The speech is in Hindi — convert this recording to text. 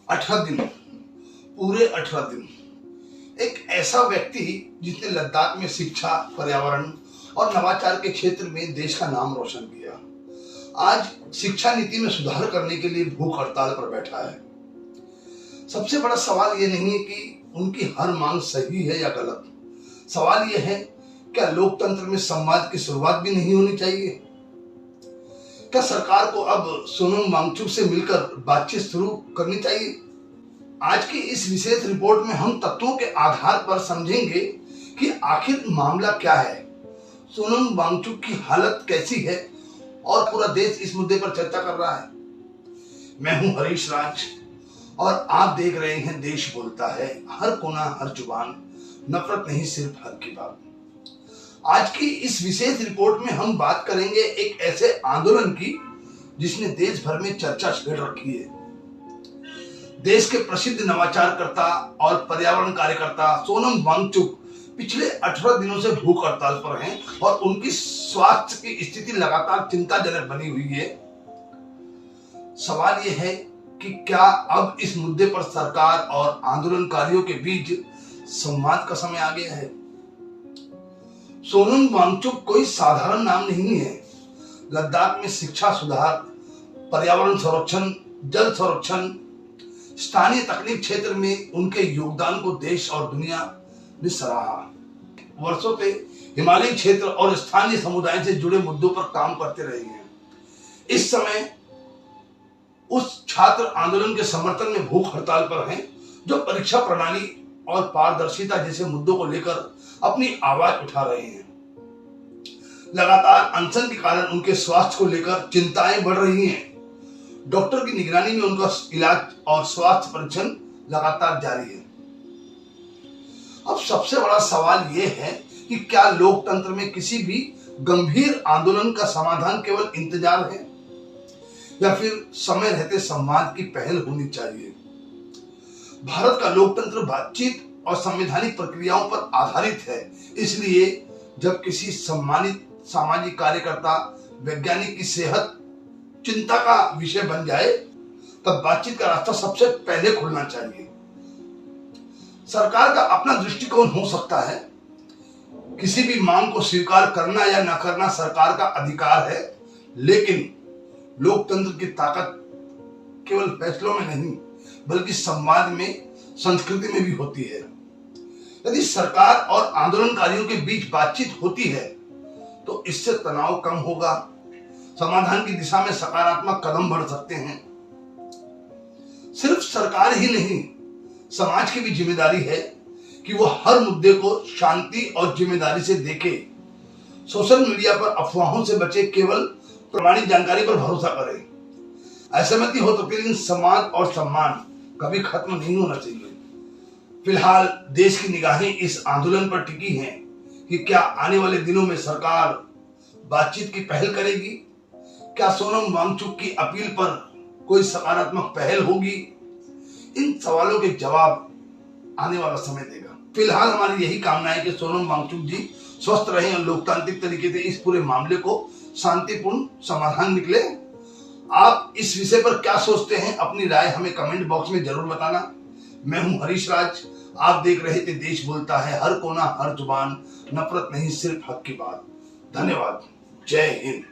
18 दिन, पूरे 18 दिन एक ऐसा व्यक्ति जिसने लद्दाख में शिक्षा, पर्यावरण और नवाचार के क्षेत्र में देश का नाम रोशन किया, आज शिक्षा नीति में सुधार करने के लिए भूख हड़ताल पर बैठा है। सबसे बड़ा सवाल यह नहीं है कि उनकी हर मांग सही है या गलत, सवाल यह है क्या लोकतंत्र में संवाद की शुरुआत भी नहीं होनी चाहिए? क्या सरकार को अब सोनम वांगचुक से मिलकर बातचीत शुरू करनी चाहिए? आज की इस विशेष रिपोर्ट में हम तथ्यों के आधार पर समझेंगे कि आखिर मामला क्या है, सोनम वांगचुक की हालत कैसी है और पूरा देश इस मुद्दे पर चर्चा कर रहा है। मैं हूं हरीश राज और आप देख रहे हैं देश बोलता है, हर कोना हर जुबान, नफरत नहीं सिर्फ हक की बात। आज की इस विशेष रिपोर्ट में हम बात करेंगे एक ऐसे आंदोलन की जिसने देश भर में चर्चा छेड़ रखी है। देश के प्रसिद्ध नवाचारकर्ता और पर्यावरण कार्यकर्ता सोनम वांगचुक पिछले 18 दिनों से भूख हड़ताल पर हैं और उनकी स्वास्थ्य की स्थिति लगातार चिंताजनक बनी हुई है। सवाल यह है कि क्या अब इस मुद्दे पर सरकार और आंदोलनकारियों के बीच संवाद का समय आ गया है? सोनम वांगचुक कोई साधारण नाम नहीं है। लद्दाख में शिक्षा सुधार, पर्यावरण संरक्षण, जल संरक्षण, स्थानीय तकनीक क्षेत्र में उनके योगदान को देश और दुनिया ने सराहा। वर्षों से हिमालयी क्षेत्र और स्थानीय समुदाय से जुड़े मुद्दों पर काम करते रहे हैं। इस समय उस छात्र आंदोलन के समर्थन में भूख हड़ताल पर हैं जो परीक्षा प्रणाली और पारदर्शिता जैसे मुद्दों को लेकर अपनी आवाज उठा रहे हैं। लगातार अनशन के कारण उनके स्वास्थ्य को लेकर चिंताएं बढ़ रही हैं। डॉक्टर की निगरानी में उनका इलाज और स्वास्थ्य परीक्षण लगातार जारी है। अब सबसे बड़ा सवाल यह है कि क्या लोकतंत्र में किसी भी गंभीर आंदोलन का समाधान केवल इंतजार है या फिर समय रहते संवाद की पहल होनी चाहिए? भारत का लोकतंत्र बातचीत और संवैधानिक प्रक्रियाओं पर आधारित है। इसलिए जब किसी सम्मानित सामाजिक कार्यकर्ता, वैज्ञानिक की सेहत चिंता का विषय बन जाए तब बातचीत का रास्ता सबसे पहले खुलना चाहिए। सरकार का अपना दृष्टिकोण हो सकता है। किसी भी मांग को स्वीकार करना या न करना सरकार का अधिकार है, लेकिन लोकतंत्र की ताकत केवल फैसलों में नहीं बल्कि संवाद में, संस्कृति में भी होती है। यदि सरकार और आंदोलनकारियों के बीच बातचीत होती है तो इससे तनाव कम होगा, समाधान की दिशा में सकारात्मक कदम बढ़ सकते हैं। सिर्फ सरकार ही नहीं, समाज की भी जिम्मेदारी है कि वो हर मुद्दे को शांति और जिम्मेदारी से देखे। सोशल मीडिया पर अफवाहों से बचे, केवल प्रमाणित जानकारी पर भरोसा करें। असहमति हो तो लेकिन समाज और सम्मान कभी खत्म नहीं होना चाहिए। फिलहाल देश की निगाहें इस आंदोलन पर टिकी हैं कि क्या आने वाले दिनों में सरकार बातचीत की पहल करेगी? क्या सोनम वांगचुक की अपील पर कोई सकारात्मक पहल होगी? इन सवालों के जवाब आने वाला समय देगा। फिलहाल हमारी यही कामना है कि सोनम वांगचुक जी स्वस्थ रहें और लोकतांत्रिक तरीके से इस पूरे मामले को शांतिपूर्ण समाधान निकले। आप इस विषय पर क्या सोचते हैं? अपनी राय हमें कमेंट बॉक्स में जरूर बताना। मैं हूं हरीश राज, आप देख रहे थे देश बोलता है, हर कोना हर जुबान, नफरत नहीं सिर्फ हक की बात। धन्यवाद। जय हिंद।